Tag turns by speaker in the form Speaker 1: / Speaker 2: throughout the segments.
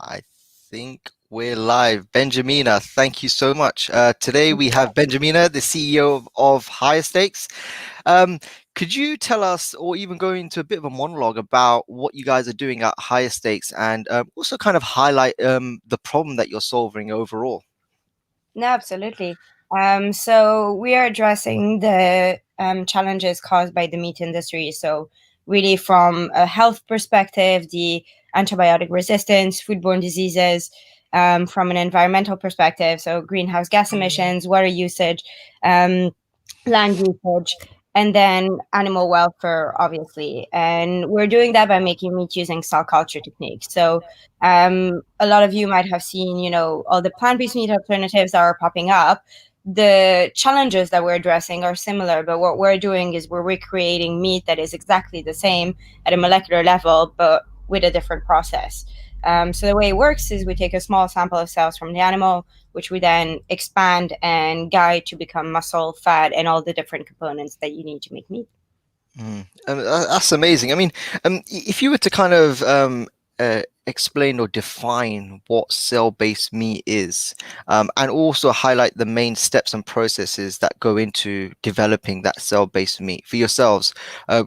Speaker 1: I think we're live. Benjamina, thank you so much. Today we have Benjamina, the CEO of Higher Stakes. Um, could you tell us, or even go into a bit of a monologue about what you guys are doing at Higher Stakes, and also kind of highlight the problem that you're solving overall?
Speaker 2: No, absolutely. So we are addressing the challenges caused by the meat industry. So really from a health perspective, the antibiotic resistance, foodborne diseases, from an environmental perspective, so greenhouse gas emissions, water usage, um, land usage, and then animal welfare, obviously. And we're doing that by making meat using cell culture techniques. So a lot of you might have seen, all the plant-based meat alternatives that are popping up. The challenges that we're addressing are similar, but what we're doing is we're recreating meat that is exactly the same at a molecular level, but with a different process. So the way it works is we take a small sample of cells from the animal, which we then expand and guide to become muscle, fat, and all the different components that you need to make meat.
Speaker 1: That's amazing. I mean, if you were to kind of explain or define what cell-based meat is, and also highlight the main steps and processes that go into developing that cell-based meat for yourselves,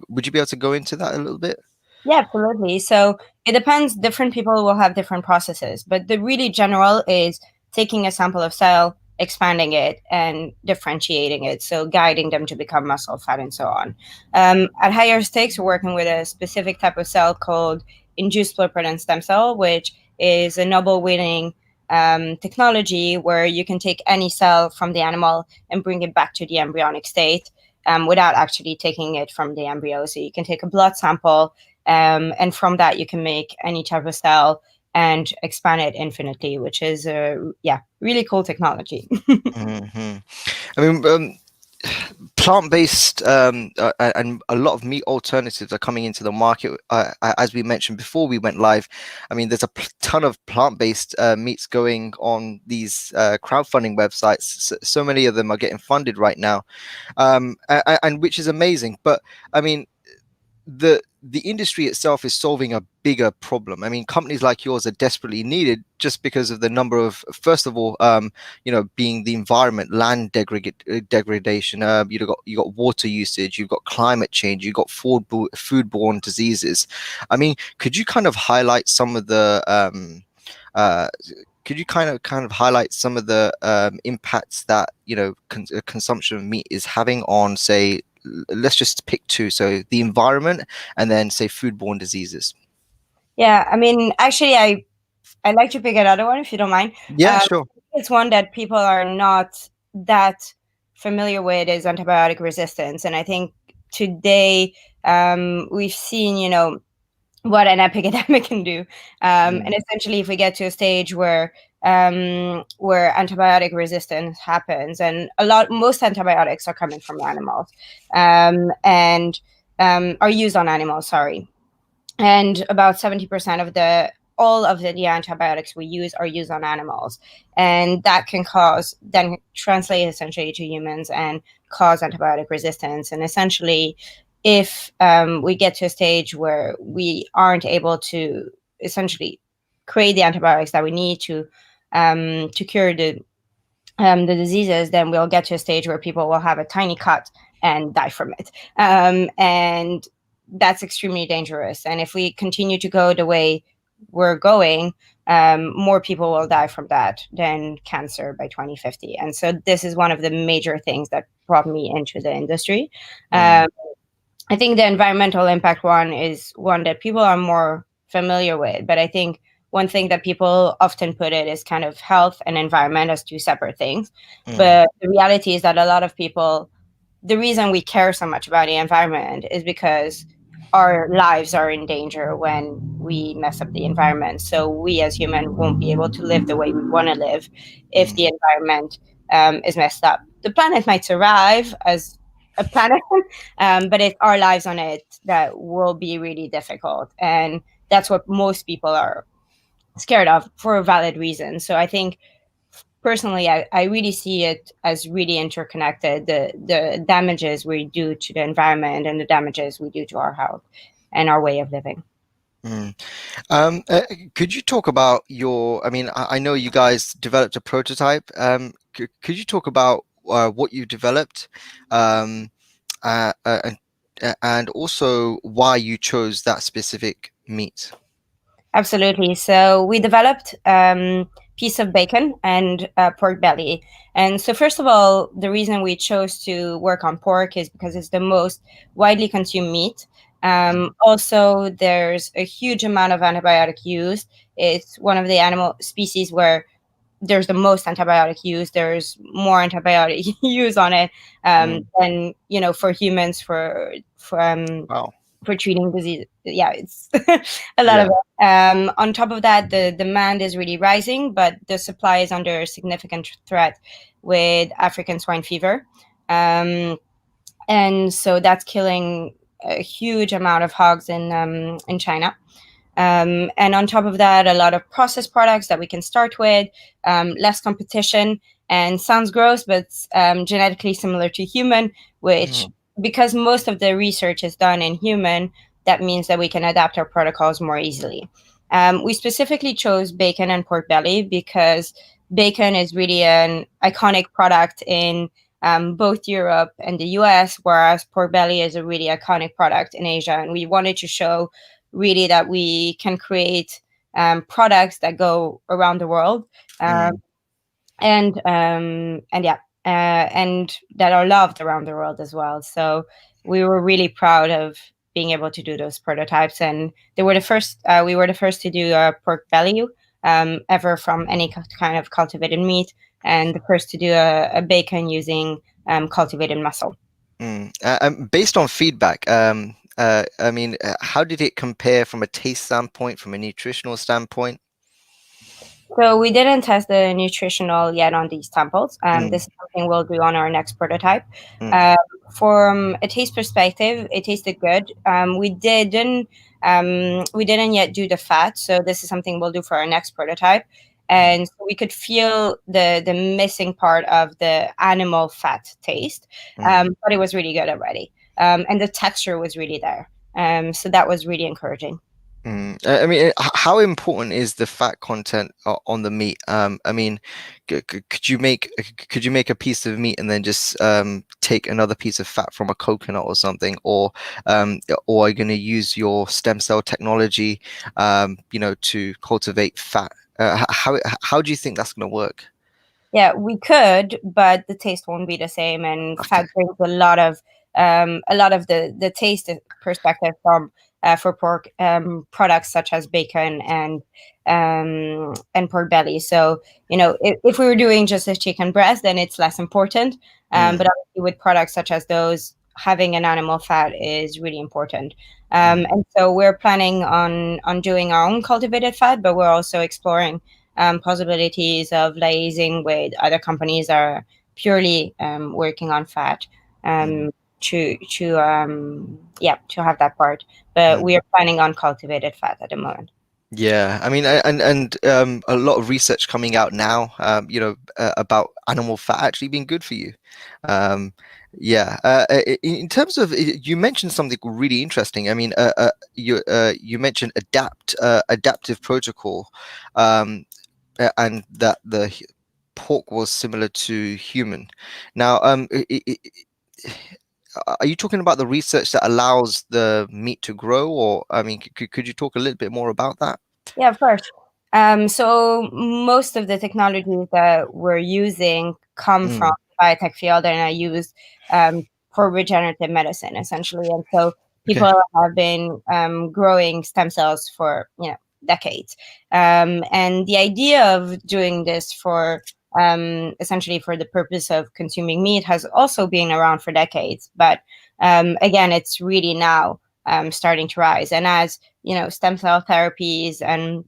Speaker 1: would you be able to go into that a little bit?
Speaker 2: Yeah, absolutely. So it depends. Different people will have different processes, but the really general is taking a sample of cell, expanding it, and differentiating it. So guiding them to become muscle, fat, and so on. At higher stakes, we're working with a specific type of cell called induced pluripotent stem cell, which is a Nobel-winning technology where you can take any cell from the animal and bring it back to the embryonic state without actually taking it from the embryo. So you can take a blood sample and from that, you can make any type of cell and expand it infinitely, which is really cool technology.
Speaker 1: Hmm. I mean, plant-based and a lot of meat alternatives are coming into the market. As we mentioned before we went live, I mean, there's a ton of plant-based meats going on these crowdfunding websites. So many of them are getting funded right now, and which is amazing. But I mean, the industry itself is solving a bigger problem. I mean, companies like yours are desperately needed just because of the number of, first of all, being the environment, land degradation. You got water usage, you've got climate change, you've got foodborne diseases. I mean, could you kind of highlight some of the uh, could you kind of highlight some of the impacts that consumption of meat is having on, say, let's just pick two, so the environment and then say foodborne diseases?
Speaker 2: Yeah, I mean, actually, I'd like to pick another one if you don't mind.
Speaker 1: Yeah, sure.
Speaker 2: It's one that people are not that familiar with is antibiotic resistance, and I think today we've seen, what an epidemic can do. And essentially, if we get to a stage where antibiotic resistance happens, and most antibiotics are coming from animals, and are used on animals. Sorry, and about 70% of the all of the antibiotics we use are used on animals, and that can then translate essentially to humans and cause antibiotic resistance. And essentially, if we get to a stage where we aren't able to essentially create the antibiotics that we need to cure the diseases, then we'll get to a stage where people will have a tiny cut and die from it. And that's extremely dangerous. And if we continue to go the way we're going, more people will die from that than cancer by 2050. And so this is one of the major things that brought me into the industry.
Speaker 1: Mm,
Speaker 2: I think the environmental impact one is one that people are more familiar with, but I think one thing that people often put it is kind of health and environment as two separate things.
Speaker 1: mm,
Speaker 2: But the reality is that a lot of people, the reason we care so much about the environment is because our lives are in danger when we mess up the environment. So we as humans won't be able to live the way we want to live if
Speaker 1: mm,
Speaker 2: the environment is messed up. The planet might survive as a planet, but it's our lives on it that will be really difficult. And that's what most people are scared of for a valid reason. So I think personally, I really see it as really interconnected. The damages we do to the environment and the damages we do to our health and our way of living.
Speaker 1: Mm. Could you talk about your, I mean, I know you guys developed a prototype. Could you talk about what you developed, um, uh, uh, and and also why you chose that specific meat?
Speaker 2: Absolutely. So we developed piece of bacon and pork belly. And so first of all, the reason we chose to work on pork is because it's the most widely consumed meat.
Speaker 1: Mm,
Speaker 2: Also, there's a huge amount of antibiotic use. It's one of the animal species where there's the most antibiotic use. There's more antibiotic use on it
Speaker 1: mm,
Speaker 2: than for humans
Speaker 1: wow.
Speaker 2: for treating disease. Yeah, it's a lot of
Speaker 1: Yeah.
Speaker 2: it. On top of that, the demand is really rising, but the supply is under significant threat with African swine fever. And so that's killing a huge amount of hogs in China. And on top of that, a lot of processed products that we can start with, less competition, and sounds gross, but genetically similar to human, which,
Speaker 1: Mm,
Speaker 2: because most of the research is done in human, that means that we can adapt our protocols more easily. We specifically chose bacon and pork belly because bacon is really an iconic product in both Europe and the US, whereas pork belly is a really iconic product in Asia. And we wanted to show really that we can create products that go around the world, uh,
Speaker 1: mm,
Speaker 2: and yeah, and that are loved around the world as well. So we were really proud of being able to do those prototypes, and they were the first. We were the first to do a pork belly ever from any kind of cultivated meat, and the first to do a bacon using cultivated muscle.
Speaker 1: mm. Based on feedback, I mean, how did it compare from a taste standpoint, from a nutritional standpoint?
Speaker 2: So we didn't test the nutritional yet on these samples. This
Speaker 1: Mm,
Speaker 2: is something we'll do on our next prototype.
Speaker 1: mm,
Speaker 2: Um, from a taste perspective, it tasted good. We didn't yet do the fat, so this is something we'll do for our next prototype.
Speaker 1: mm,
Speaker 2: And so we could feel the missing part of the animal fat taste,
Speaker 1: mm.
Speaker 2: but it was really good already, and the texture was really there. So that was really encouraging.
Speaker 1: Mm. I mean, how important is the fat content on the meat? I mean, could you make a piece of meat and then just take another piece of fat from a coconut or something, or are you going to use your stem cell technology, to cultivate fat? How do you think that's going to work?
Speaker 2: Yeah, we could, but the taste won't be the same. And
Speaker 1: Okay.
Speaker 2: fat brings a lot of the taste perspective from for pork products such as bacon and pork belly. So if we were doing just a chicken breast, then it's less important. But
Speaker 1: Mm,
Speaker 2: obviously, with products such as those, having an animal fat is really important.
Speaker 1: mm,
Speaker 2: And so we're planning on doing our own cultivated fat, but we're also exploring possibilities of liaising with other companies that are purely working on fat
Speaker 1: mm,
Speaker 2: um, to have that part. But
Speaker 1: mm.
Speaker 2: we are planning on cultivated fat at the moment.
Speaker 1: Yeah, I mean, a lot of research coming out now, about animal fat actually being good for you. Um, yeah, in terms of, you mentioned something really interesting. I mean, you mentioned adaptive protocol, um, and that the pork was similar to human. Now, are you talking about the research that allows the meat to grow, or I mean, could you talk a little bit more about that?
Speaker 2: Yeah, of course. So most of the technologies that we're using come from
Speaker 1: Mm,
Speaker 2: the biotech field and are used for regenerative medicine, essentially. And so
Speaker 1: okay.
Speaker 2: people have been growing stem cells for decades. And the idea of doing this for essentially for the purpose of consuming meat has also been around for decades. But again, it's really now starting to rise. And as stem cell therapies and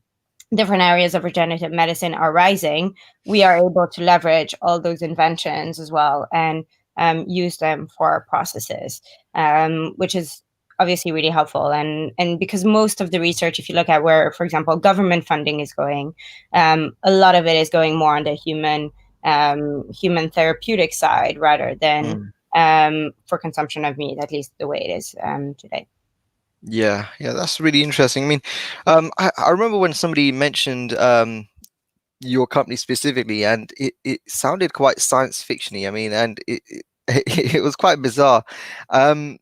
Speaker 2: different areas of regenerative medicine are rising, we are able to leverage all those inventions as well and use them for our processes, which is obviously really helpful. And because most of the research, if you look at where, for example, government funding is going, a lot of it is going more on the human therapeutic side rather than
Speaker 1: Mm.
Speaker 2: for consumption of meat, at least the way it is today.
Speaker 1: Yeah, yeah, that's really interesting. I mean, I remember when somebody mentioned your company specifically, and it sounded quite science fictiony. I mean, and it was quite bizarre. Um,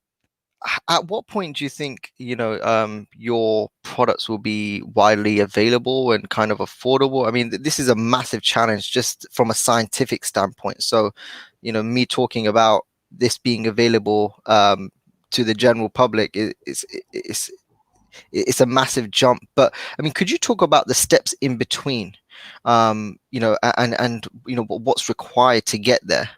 Speaker 1: at what point do you think, your products will be widely available and kind of affordable? I mean, this is a massive challenge just from a scientific standpoint. So, me talking about this being available to the general public it's a massive jump. But I mean, could you talk about the steps in between, and what's required to get there?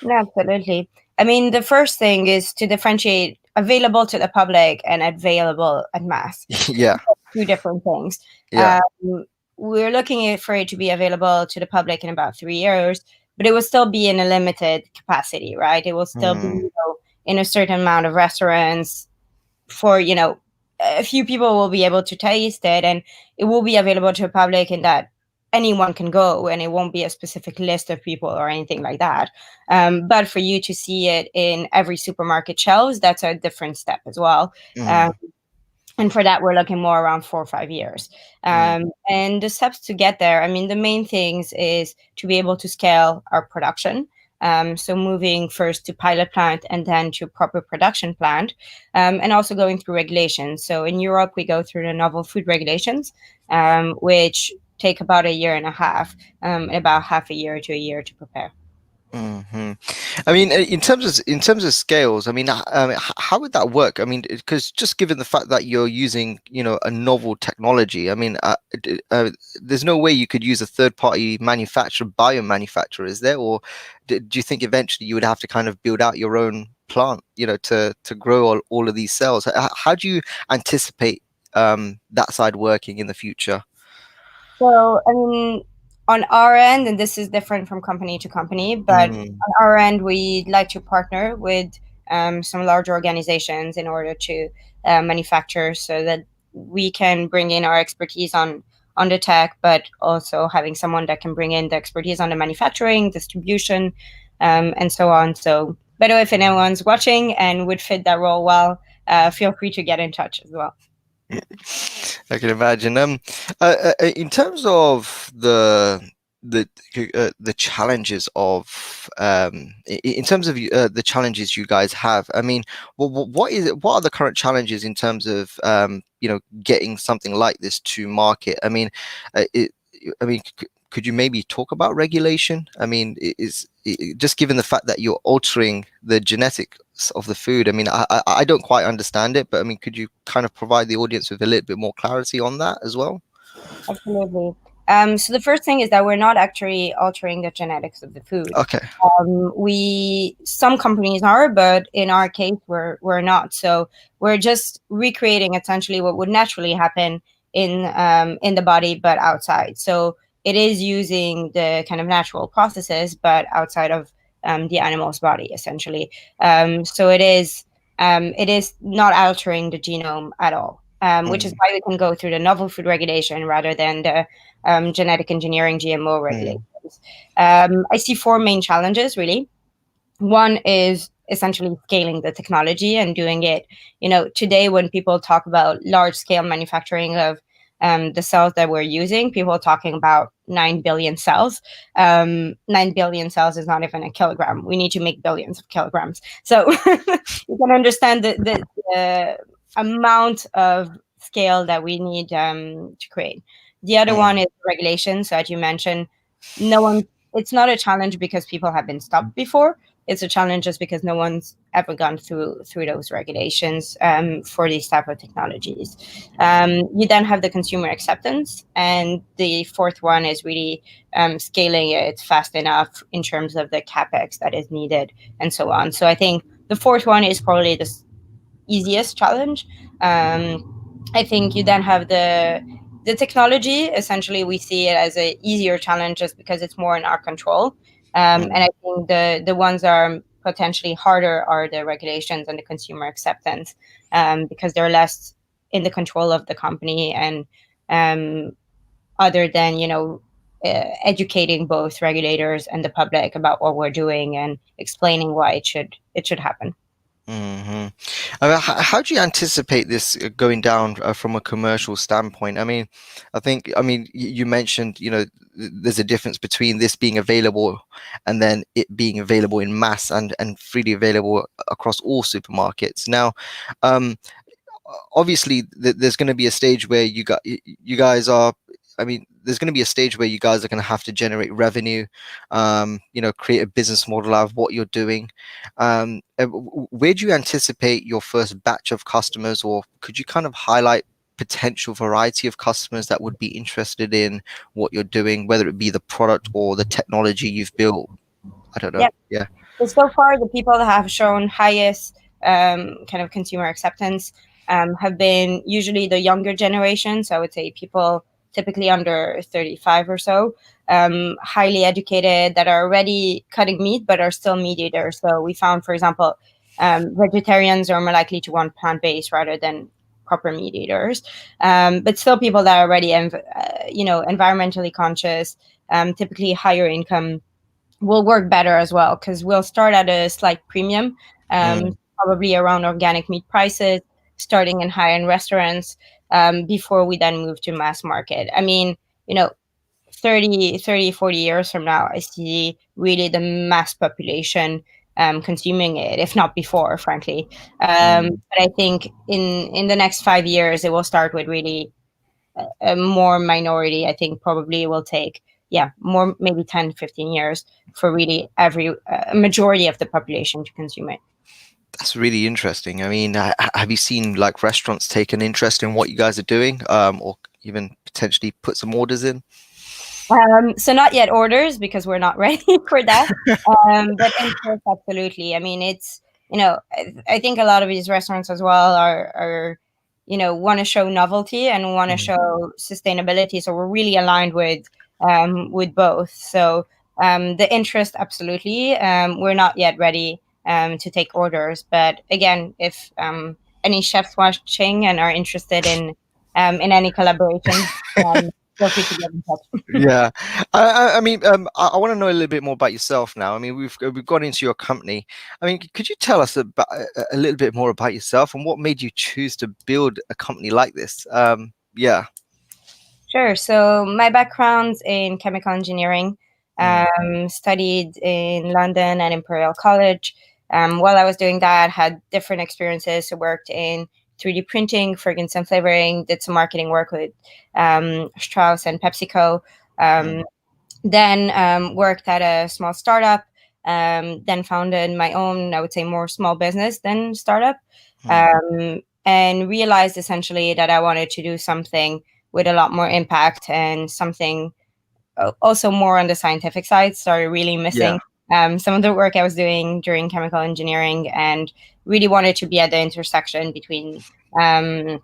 Speaker 2: No, absolutely. I mean, the first thing is to differentiate available to the public and available at mass.
Speaker 1: Yeah,
Speaker 2: Two different things.
Speaker 1: yeah.
Speaker 2: Um, we're looking for it to be available to the public in about 3 years, but it will still be in a limited capacity, right? It will still be,
Speaker 1: Mm,
Speaker 2: in a certain amount of restaurants for, a few people will be able to taste it, and it will be available to the public in that anyone can go, and it won't be a specific list of people or anything like that. But for you to see it in every supermarket shelves, that's a different step as well. Um,
Speaker 1: mm,
Speaker 2: and for that, we're looking more around 4 or 5 years.
Speaker 1: mm,
Speaker 2: And the steps to get there, I mean, the main things is to be able to scale our production. So moving first to pilot plant and then to proper production plant, and also going through regulations. So in Europe, we go through the novel food regulations, which take about a year and a half, and about half a year to a year to prepare.
Speaker 1: hmm. I mean, in terms of scales, I mean, how would that work? I mean, because just given the fact that you're using, a novel technology, I mean, there's no way you could use a third-party manufacturer, biomanufacturer, is there? Or do you think eventually you would have to kind of build out your own plant, to grow all of these cells? How do you anticipate that side working in the future?
Speaker 2: So, I mean, on our end, and this is different from company to company, but
Speaker 1: Mm,
Speaker 2: on our end, we'd like to partner with some large organizations in order to manufacture, so that we can bring in our expertise on the tech, but also having someone that can bring in the expertise on the manufacturing, distribution, and so on. So, by the way, if anyone's watching and would fit that role well, feel free to get in touch as well.
Speaker 1: I can imagine. In terms of the the challenges of in terms of the challenges you guys have, I mean, what are the current challenges in terms of getting something like this to market? I mean, it, I mean, could you maybe talk about regulation? I mean, just given the fact that you're altering the genetics of the food. I mean, I don't quite understand it, but I mean, could you kind of provide the audience with a little bit more clarity on that as well?
Speaker 2: Absolutely. So the first thing is that we're not actually altering the genetics of the food.
Speaker 1: Okay.
Speaker 2: We Some companies are, but in our case, we're not. So we're just recreating essentially what would naturally happen in the body, but outside. So it is using the kind of natural processes, but outside of the animal's body, essentially. So it is not altering the genome at all. Which is
Speaker 1: Mm,
Speaker 2: why we can go through the novel food regulation rather than the genetic engineering GMO
Speaker 1: mm,
Speaker 2: regulations. I see four main challenges really. One is essentially scaling the technology and doing it. Today when people talk about large scale manufacturing of the cells that we're using, people are talking about 9 billion cells. 9 billion cells is not even a kilogram. We need to make billions of kilograms. So you can understand the amount of scale that we need to create. The other one
Speaker 1: mm,
Speaker 2: is regulation. So as you mentioned, no one, it's not a challenge because people have been stopped before. It's a challenge just because no one's ever gone through those regulations for these type of technologies. You then have the consumer acceptance, and the fourth one is really scaling it fast enough in terms of the capex that is needed and so on. So I think the fourth one is probably the easiest challenge. I think you then have the technology. Essentially, we see it as a easier challenge just because it's more in our control. And
Speaker 1: mm,
Speaker 2: I think the ones that are potentially harder are the regulations and the consumer acceptance, because they're less in the control of the company, and um, other than educating both regulators and the public about what we're doing and explaining why it should happen.
Speaker 1: Hmm. I mean, how do you anticipate this going down from a commercial standpoint? I mean, you mentioned, there's a difference between this being available and then it being available in mass and freely available across all supermarkets. Now, um, obviously there's going to be a stage where you guys are, there's going to be a stage where you guys are going to have to generate revenue, create a business model out of what you're doing. Where do you anticipate your first batch of customers, or could you kind of highlight potential variety of customers that would be interested in what you're doing, whether it be the product or the technology you've built? I don't know.
Speaker 2: Yeah.
Speaker 1: Yeah.
Speaker 2: So far, the people that have shown highest kind of consumer acceptance have been usually the younger generation. So I would say people typically under 35 or so, highly educated, that are already cutting meat but are still meat eaters. So we found, for example, vegetarians are more likely to want plant-based rather than proper meat eaters. But still people that are already, environmentally conscious, typically higher income, will work better as well, because we'll start at a slight premium,
Speaker 1: Mm,
Speaker 2: probably around organic meat prices, starting in high-end restaurants, before we then move to mass market. I mean, you know, 40 years from now, I see really the mass population consuming it, if not before, frankly.
Speaker 1: mm.
Speaker 2: But I think in the next 5 years, it will start with really a more minority. I think probably it will take, yeah, more, maybe 10, 15 years for really every majority of the population to consume it.
Speaker 1: That's really interesting. I mean, have you seen like restaurants take an interest in what you guys are doing, or even potentially put some orders in?
Speaker 2: So not yet orders, because we're not ready for that. But interest, absolutely. I mean, it's, I think a lot of these restaurants as well are want to show novelty and want to
Speaker 1: Mm.
Speaker 2: show sustainability. So we're really aligned with both. So the interest, absolutely. We're not yet ready to take orders, but again, if any chefs watching and are interested in any collaboration, feel free to get in touch.
Speaker 1: Yeah, I want to know a little bit more about yourself now. I mean, we've gone into your company. I mean, could you tell us about a little bit more about yourself and what made you choose to build a company like this? Yeah.
Speaker 2: Sure. So my background's in chemical engineering.
Speaker 1: Mm,
Speaker 2: Studied in London at Imperial College. While I was doing that, had different experiences. So worked in 3D printing, fragrance and flavoring. Did some marketing work with Strauss and PepsiCo.
Speaker 1: mm,
Speaker 2: Then worked at a small startup. Then founded my own, I would say, more small business than startup.
Speaker 1: mm.
Speaker 2: And realized essentially that I wanted to do something with a lot more impact, and something also more on the scientific side. Started really
Speaker 1: Yeah.
Speaker 2: missing some of the work I was doing during chemical engineering, and really wanted to be at the intersection um,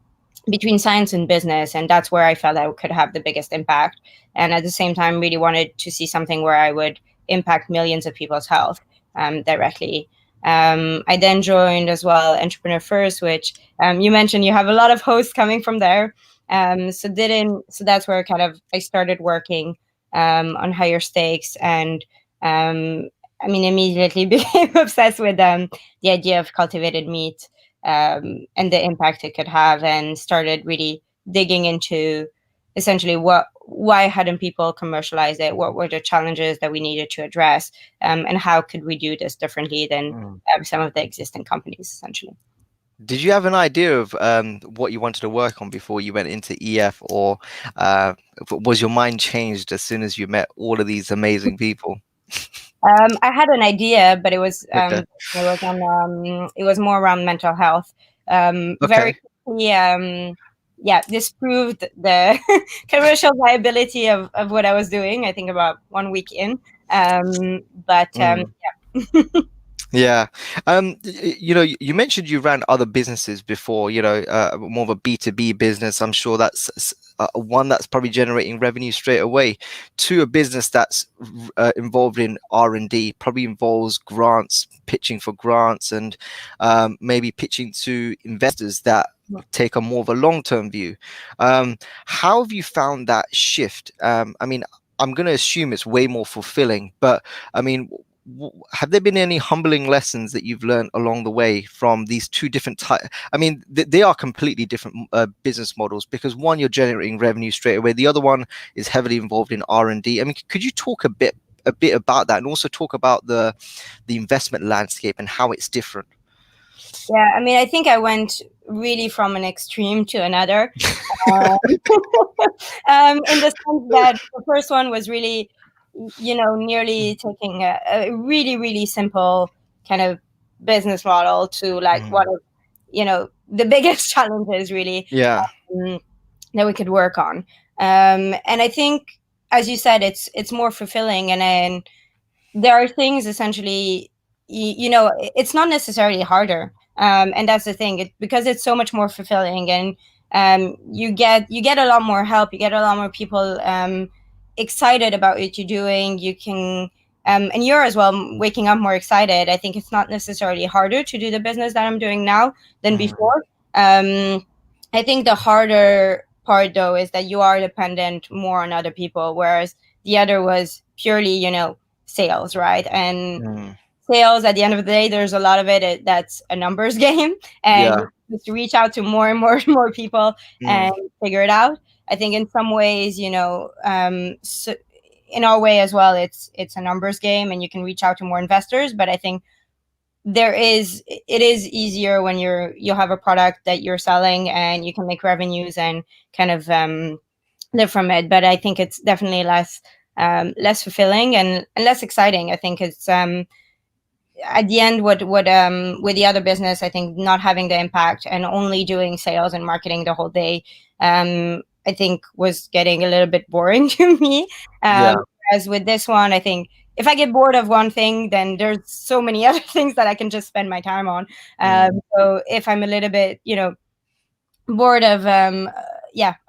Speaker 2: between science and business, and that's where I felt I could have the biggest impact. And at the same time, really wanted to see something where I would impact millions of people's health directly. I then joined as well Entrepreneur First, which you mentioned you have a lot of hosts coming from there. So that's where kind of I started working on higher stakes, and immediately became obsessed with the idea of cultivated meat, and the impact it could have, and started really digging into essentially why hadn't people commercialized it, what were the challenges that we needed to address, and how could we do this differently than
Speaker 1: Mm.
Speaker 2: some of the existing companies, essentially.
Speaker 1: Did you have an idea of what you wanted to work on before you went into EF, or was your mind changed as soon as you met all of these amazing people?
Speaker 2: I had an idea, but
Speaker 1: Okay.
Speaker 2: it was more around mental health. Very
Speaker 1: Okay.
Speaker 2: quickly, yeah, this proved the commercial viability of what I was doing. I think about 1 week in, but
Speaker 1: Mm.
Speaker 2: yeah.
Speaker 1: Yeah. You mentioned you ran other businesses before, more of a B2B business. I'm sure that's one that's probably generating revenue straight away, to a business that's involved in R&D, probably involves grants, pitching for grants, and maybe pitching to investors that take a more of a long-term view. How have you found that shift? I'm going to assume it's way more fulfilling, but I mean, have there been any humbling lessons that you've learned along the way from these two different types? I mean, they are completely different business models, because one, you're generating revenue straight away. The other one is heavily involved in R&D. I mean, could you talk a bit about that, and also talk about the investment landscape and how it's different?
Speaker 2: Yeah, I mean, I think I went really from an extreme to another. Um, in the sense that the first one was really, nearly taking a really, really simple kind of business model to like
Speaker 1: Mm.
Speaker 2: one of, the biggest challenges really
Speaker 1: Yeah.
Speaker 2: um, that we could work on. And I think, as you said, it's more fulfilling, and then there are things essentially, it's not necessarily harder, and that's the thing, because it's so much more fulfilling, and you get a lot more help, you get a lot more people excited about what you're doing. You can and you're as well waking up more excited. I think it's not necessarily harder to do the business that I'm doing now than
Speaker 1: Mm.
Speaker 2: before. I think the harder part though is that you are dependent more on other people, whereas the other was purely, sales, right? And
Speaker 1: Mm.
Speaker 2: sales, at the end of the day, there's a lot of that's a numbers game, and
Speaker 1: Yeah.
Speaker 2: you just reach out to more and more and more people
Speaker 1: Mm.
Speaker 2: and figure it out. I think in some ways, so in our way as well, it's a numbers game, and you can reach out to more investors. But I think it is easier when you have a product that you're selling and you can make revenues and kind of live from it. But I think it's definitely less fulfilling and less exciting. I think it's at the end, what with the other business, I think not having the impact and only doing sales and marketing the whole day, I think was getting a little bit boring to me.
Speaker 1: Yeah.
Speaker 2: As with this one, I think if I get bored of one thing, then there's so many other things that I can just spend my time on.
Speaker 1: Mm.
Speaker 2: So if I'm a little bit, bored of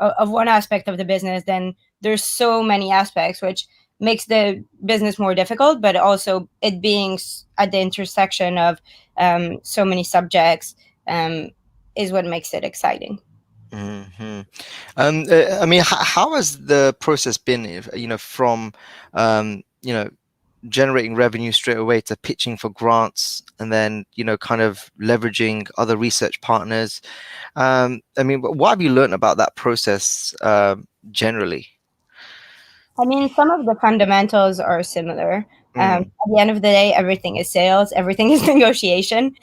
Speaker 2: of one aspect of the business, then there's so many aspects, which makes the business more difficult, but also it being at the intersection of so many subjects is what makes it exciting.
Speaker 1: Hmm. I mean, how has the process been, from, generating revenue straight away to pitching for grants, and then, kind of leveraging other research partners? I mean, what have you learned about that process, generally?
Speaker 2: I mean, some of the fundamentals are similar.
Speaker 1: Mm.
Speaker 2: At the end of the day, everything is sales, everything is negotiation.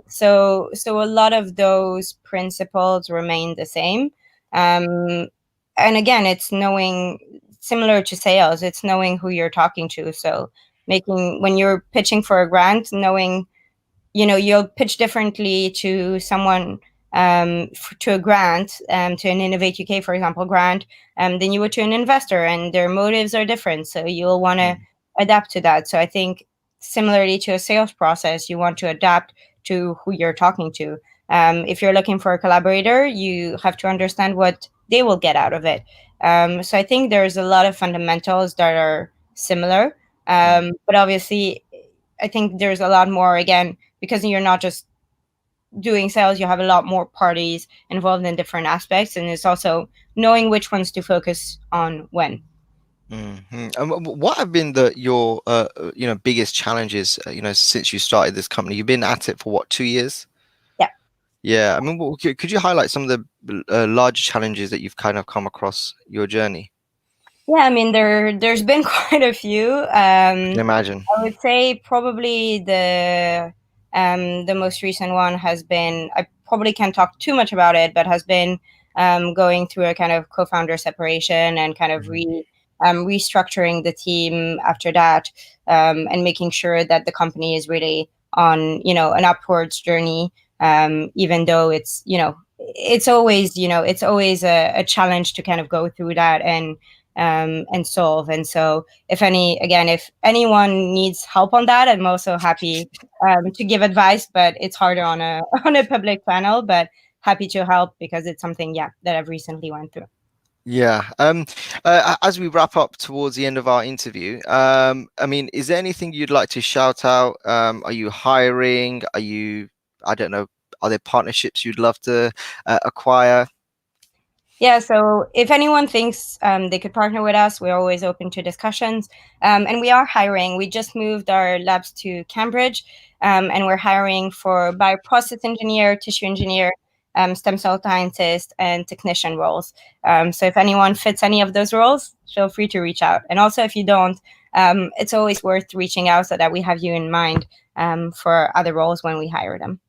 Speaker 2: So a lot of those principles remain the same. Um, and again, it's knowing, similar to sales, it's knowing who you're talking to. So making, when you're pitching for a grant, knowing, you'll pitch differently to someone, to a grant, to an Innovate UK, for example, grant, than you would to an investor, and their motives are different. So you'll want to
Speaker 1: Mm.
Speaker 2: adapt to that. So I think similarly to a sales process, you want to adapt to who you're talking to. If you're looking for a collaborator, you have to understand what they will get out of it. So I think there's a lot of fundamentals that are similar,
Speaker 1: Mm.
Speaker 2: but obviously, I think there's a lot more, again, because you're not just doing sales, you have a lot more parties involved in different aspects, and it's also knowing which ones to focus on when.
Speaker 1: Mhm. And what have been your biggest challenges, since you started this company? You've been at it for what, 2 years?
Speaker 2: Yeah.
Speaker 1: Yeah. I mean, could you highlight some of the larger challenges that you've kind of come across your journey?
Speaker 2: Yeah, I mean, there's been quite a few.
Speaker 1: I can imagine.
Speaker 2: I would say probably the most recent one has been, I probably can't talk too much about it, but has been going through a kind of co-founder separation and kind of
Speaker 1: Mhm.
Speaker 2: restructuring the team after that, and making sure that the company is really on, an upwards journey, even though it's always a challenge to kind of go through that and solve. And so if anyone needs help on that, I'm also happy to give advice, but it's harder on a on a public panel, but happy to help because it's something, yeah, that I've recently went through.
Speaker 1: Yeah. As we wrap up towards the end of our interview, I mean, is there anything you'd like to shout out? Are you hiring? I don't know, are there partnerships you'd love to acquire?
Speaker 2: Yeah, so if anyone thinks they could partner with us, we're always open to discussions. And we are hiring. We just moved our labs to Cambridge, and we're hiring for bioprocess engineer, tissue engineer, stem cell scientist, and technician roles. So if anyone fits any of those roles, feel free to reach out. And also, if you don't, it's always worth reaching out so that we have you in mind for other roles when we hire them.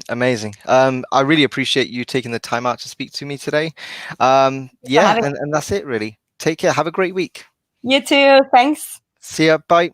Speaker 1: Amazing. I really appreciate you taking the time out to speak to me today.
Speaker 2: Thanks for
Speaker 1: Yeah,
Speaker 2: having
Speaker 1: and that's it really. Take care. Have a great week.
Speaker 2: you too. Thanks.
Speaker 1: See ya. Bye.